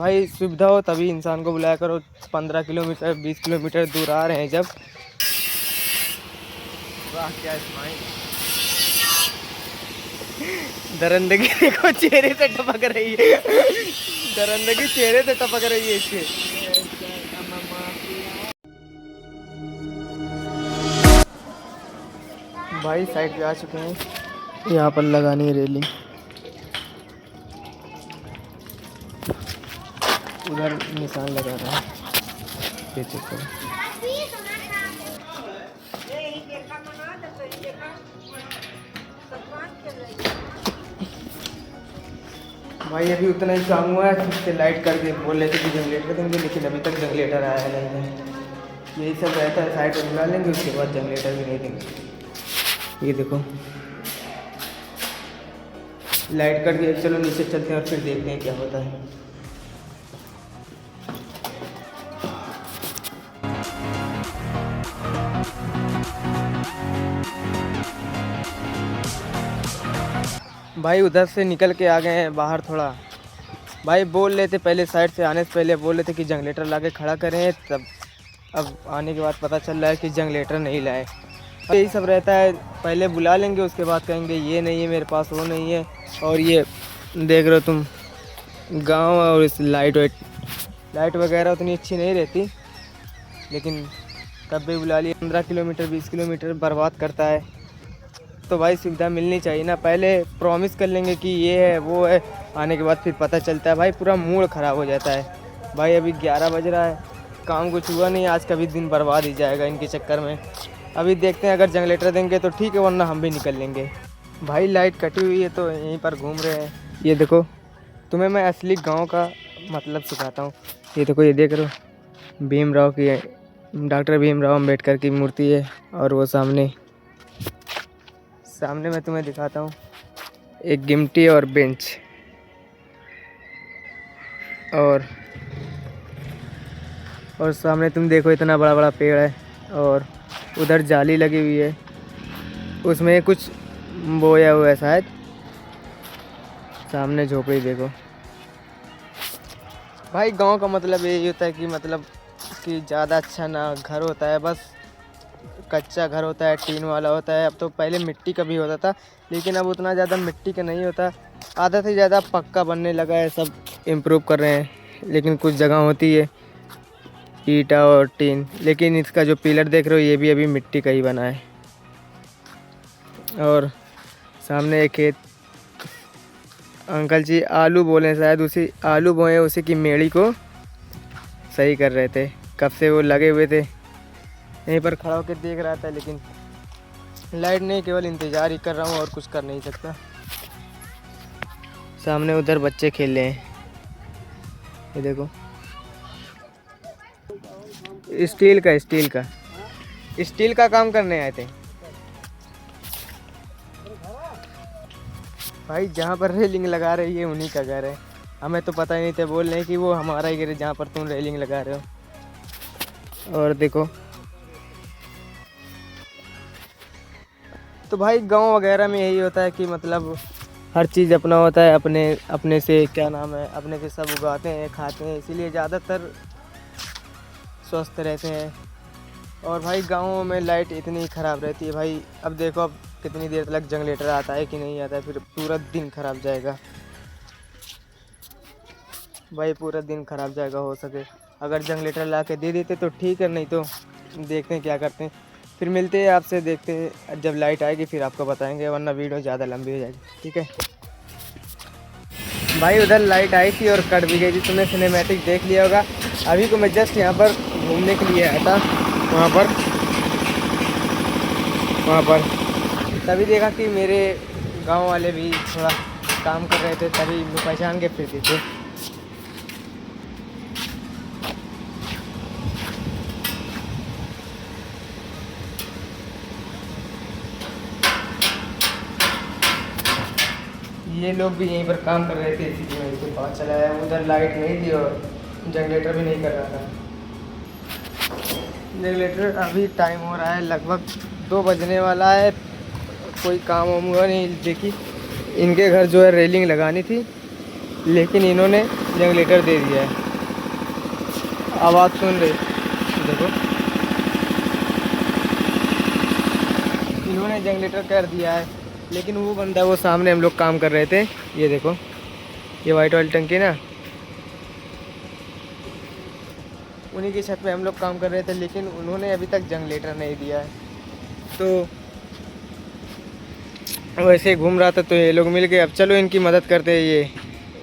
भाई सुविधा हो तभी इंसान को बुलाया करो। 15 किलोमीटर 20 किलोमीटर दूर आ रहे हैं जब। वाह क्या स्माइल। दरंदगी देखो चेहरे से टपक रही है। दरंदगी चेहरे से टपक रही है इसके। भाई साइड पे आ चुके हैं। यहाँ पर लगानी है रेलिंग। उधर निशान लगा रहा है। ये देखो भाई अभी उतना ही काम हुआ है। फिर से लाइट करके बोल रहे थे कि जनरेटर देंगे, लेकिन अभी तक जनरेटर आया नहीं है। यही सब रहता है, साइड में बुला लेंगे उसके बाद जनरेटर भी नहीं देंगे। ये देखो लाइट कट गई। चलो नीचे चलते हैं और फिर देखते हैं क्या होता है। भाई उधर से निकल के आ गए हैं बाहर थोड़ा। भाई बोल रहे थे पहले, साइड से आने से पहले बोल रहे थे कि जनरेटर ला के खड़ा करें, तब अब आने के बाद पता चल रहा है कि जनरेटर नहीं लाए। यही सब रहता है, पहले बुला लेंगे उसके बाद कहेंगे ये नहीं है मेरे पास, वो नहीं है। और ये देख रहे हो तुम गांव, और इस लाइट वगैरह उतनी अच्छी नहीं रहती, लेकिन तब भी बुला लिए। 15 किलोमीटर 20 किलोमीटर बर्बाद करता है, तो भाई सुविधा मिलनी चाहिए ना। पहले प्रॉमिस कर लेंगे कि ये है वो है, आने के बाद फिर पता चलता है भाई पूरा मूड ख़राब हो जाता है। भाई अभी 11 बज रहा है, काम कुछ हुआ नहीं, आज का भी दिन बर्बाद ही जाएगा इनके चक्कर में। अभी देखते हैं, अगर जनरेटर देंगे तो ठीक है, वरना हम भी निकल लेंगे। भाई लाइट कटी हुई है तो यहीं पर घूम रहे हैं। ये देखो तुम्हें मैं असली गाँव का मतलब सिखाता हूँ। ये देखो, ये देख रहे हो भीमराव की, डॉक्टर भीमराव अम्बेडकर की मूर्ति है। और वो सामने मैं तुम्हें दिखाता हूँ एक गिमटी और बेंच, और सामने तुम देखो इतना बड़ा बड़ा पेड़ है, और उधर जाली लगी हुई है, उसमें कुछ बोया हुआ है शायद। सामने झोपड़ी देखो। भाई गांव का मतलब यही होता है कि ज़्यादा अच्छा ना घर होता है, बस कच्चा घर होता है, टीन वाला होता है। अब तो पहले मिट्टी का भी होता था, लेकिन अब उतना ज़्यादा मिट्टी का नहीं होता, आधा से ज़्यादा पक्का बनने लगा है। सब इम्प्रूव कर रहे हैं, लेकिन कुछ जगह होती है ईटा और टीन। लेकिन इसका जो पिलर देख रहे हो ये भी अभी मिट्टी का ही बना है। और सामने एक खेत, अंकल जी आलू बोले शायद, उसी आलू बोए उसी की मेड़ी को सही कर रहे थे। कब से वो लगे हुए थे, यहीं पर खड़ा होकर देख रहा था, लेकिन लाइट नहीं, केवल इंतज़ार ही कर रहा हूँ और कुछ कर नहीं सकता। सामने उधर बच्चे खेल रहे हैं, ये देखो स्टील का काम करने आए थे। भाई जहाँ पर रेलिंग लगा रही है उन्हीं का घर है, हमें तो पता ही नहीं था। बोल रहे हैं कि वो हमारा ही घर है जहाँ पर तुम रेलिंग लगा रहे हो। और देखो तो भाई गांव वगैरह में यही होता है कि मतलब हर चीज़ अपना होता है, अपने से क्या नाम है, अपने से सब उगाते हैं खाते हैं, इसीलिए ज़्यादातर स्वस्थ रहते हैं। और भाई गाँवों में लाइट इतनी ख़राब रहती है। भाई अब देखो, अब कितनी देर तक जनरेटर आता है कि नहीं आता है, फिर पूरा दिन ख़राब जाएगा। भाई पूरा दिन ख़राब जाएगा। हो सके अगर जनरेटर ला के दे देते तो ठीक है, नहीं तो देखते हैं क्या करते हैं। फिर मिलते हैं आपसे, देखते हैं जब लाइट आएगी फिर आपको बताएंगे, वरना वीडियो ज़्यादा लंबी हो जाएगी। ठीक है भाई, उधर लाइट आई थी और कट भी गई थी, तुमने सिनेमैटिक देख लिया होगा। अभी को मैं जस्ट यहाँ पर घूमने के लिए आया था, वहाँ पर तभी देखा कि मेरे गांव वाले भी थोड़ा काम कर रहे थे, तभी मैं पहचान के फिरते थे। ये लोग भी यहीं पर काम कर रहे थे, इसीलिए मैं इसके पास चला आया। उधर लाइट नहीं थी और जनरेटर भी नहीं कर रहा था। जनरेटर अभी टाइम हो रहा है, लगभग 2 बजने वाला है, कोई काम वाम हुआ नहीं। देखी इनके घर जो है रेलिंग लगानी थी, लेकिन इन्होंने जनरेटर दे दिया है। आवाज़ सुन रहे देखो, इन्होंने जनरेटर कर दिया है। लेकिन वो बंदा, वो सामने हम लोग काम कर रहे थे, ये देखो, ये वाइट वाली टंकी ना, उन्हीं की छत पे हम लोग काम कर रहे थे, लेकिन उन्होंने अभी तक जनरेटर नहीं दिया है। तो वैसे घूम रहा था तो ये लोग मिल गए। अब चलो इनकी मदद करते हैं। ये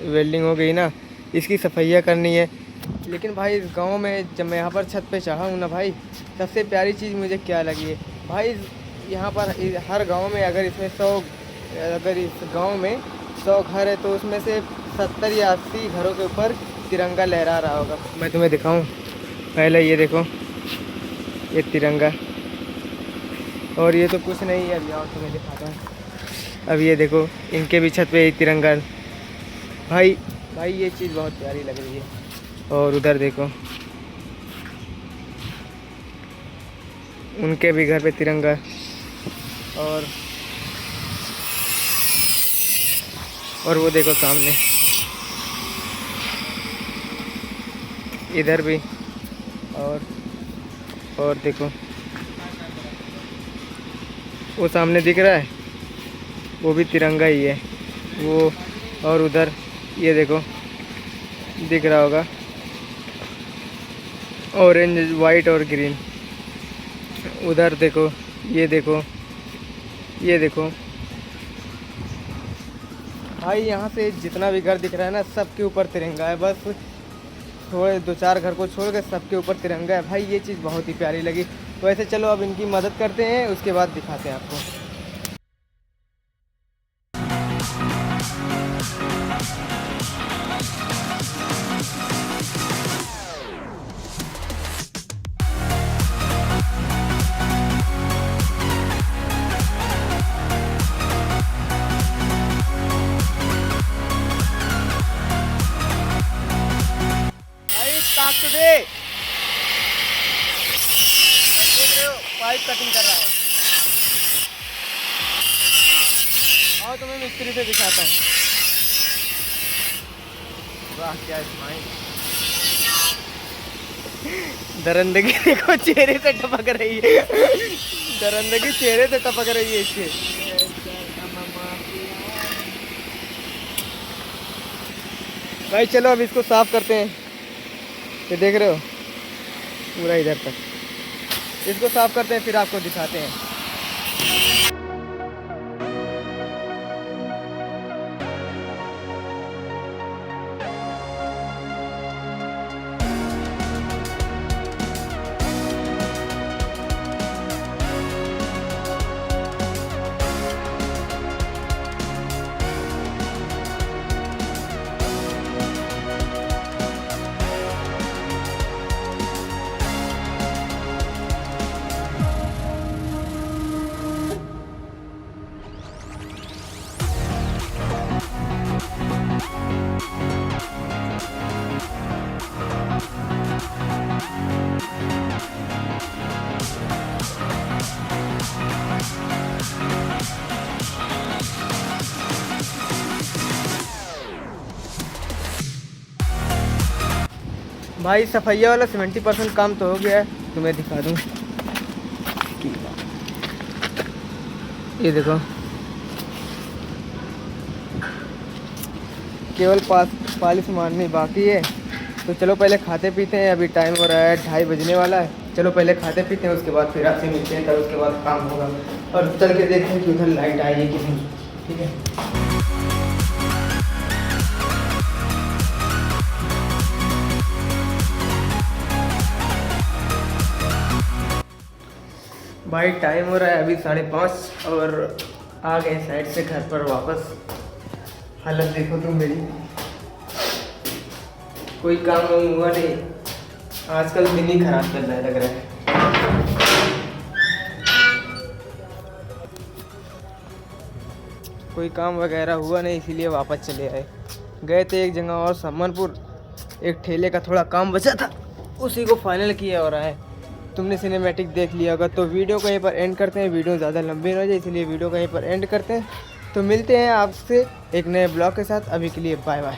वेल्डिंग हो गई ना, इसकी सफाइयाँ करनी है। लेकिन भाई इस गांव में जब मैं यहाँ पर छत पे चढ़ा हूँ ना भाई, सबसे प्यारी चीज़ मुझे क्या लगी है भाई, यहाँ पर हर गांव में अगर इस गांव में 100 घर है तो उसमें से 70 या 80 घरों के ऊपर तिरंगा लहरा रहा होगा। मैं तुम्हें दिखाऊं, पहले ये देखो, ये तिरंगा, और ये तो कुछ नहीं है। अभी आओ तुम्हें दिखाता हूँ। अब ये देखो, इनके भी छत पे तिरंगा। भाई ये चीज़ बहुत प्यारी लग रही है। और उधर देखो, उनके भी घर पे तिरंगा। और वो देखो सामने, इधर भी। और देखो, वो सामने दिख रहा है, वो भी तिरंगा ही है वो। और उधर ये देखो, दिख रहा होगा, ऑरेंज, वाइट और ग्रीन। उधर देखो, ये देखो, ये देखो भाई, यहाँ से जितना भी घर दिख रहा है ना, सबके ऊपर तिरंगा है। बस थोड़े 2-4 घर को छोड़ के सबके ऊपर तिरंगा है। भाई ये चीज़ बहुत ही प्यारी लगी। वैसे चलो अब इनकी मदद करते हैं, उसके बाद दिखाते हैं आपको। पाइप कटिंग कर रहा है। और तुम्हें मिस्त्री से दिखाता हूँ। वाह क्या स्माइल, दरंदगी देखो चेहरे से टपक रही है। दरंदगी चेहरे से टपक रही है इसके। भाई चलो अब इसको साफ करते हैं। ये देख रहे हो पूरा इधर तक, इसको साफ करते हैं फिर आपको दिखाते हैं। भाई सफाइया वाला 70% काम तो हो गया है। तुम्हें दिखा दूँ, ये देखो, केवल पॉलिश मारनी बाकी है। तो चलो पहले खाते पीते हैं, अभी टाइम हो रहा है 2:30 बजने वाला है। चलो पहले खाते पीते हैं, उसके बाद फिर आपसे मिलते हैं, तब उसके बाद काम होगा। और चल के देखते हैं कि उधर लाइट आई है कि नहीं। ठीक है भाई, टाइम हो रहा है अभी 5:30 और आ गए साइड से घर पर वापस। हालत देखो तुम मेरी, कोई काम हुआ नहीं। आजकल दिन ही खराब चल रहा है लग रहा है। कोई काम वगैरह हुआ नहीं, इसीलिए वापस चले आए। गए थे एक जगह और सम्मानपुर, एक ठेले का थोड़ा काम बचा था, उसी को फाइनल किया हो रहा है। तुमने सिनेमैटिक देख लिया होगा। तो वीडियो को यहीं पर एंड करते हैं, वीडियो ज़्यादा लंबी ना हो जाए, इसलिए वीडियो को यहीं पर एंड करते हैं। तो मिलते हैं आपसे एक नए ब्लॉग के साथ। अभी के लिए बाय बाय।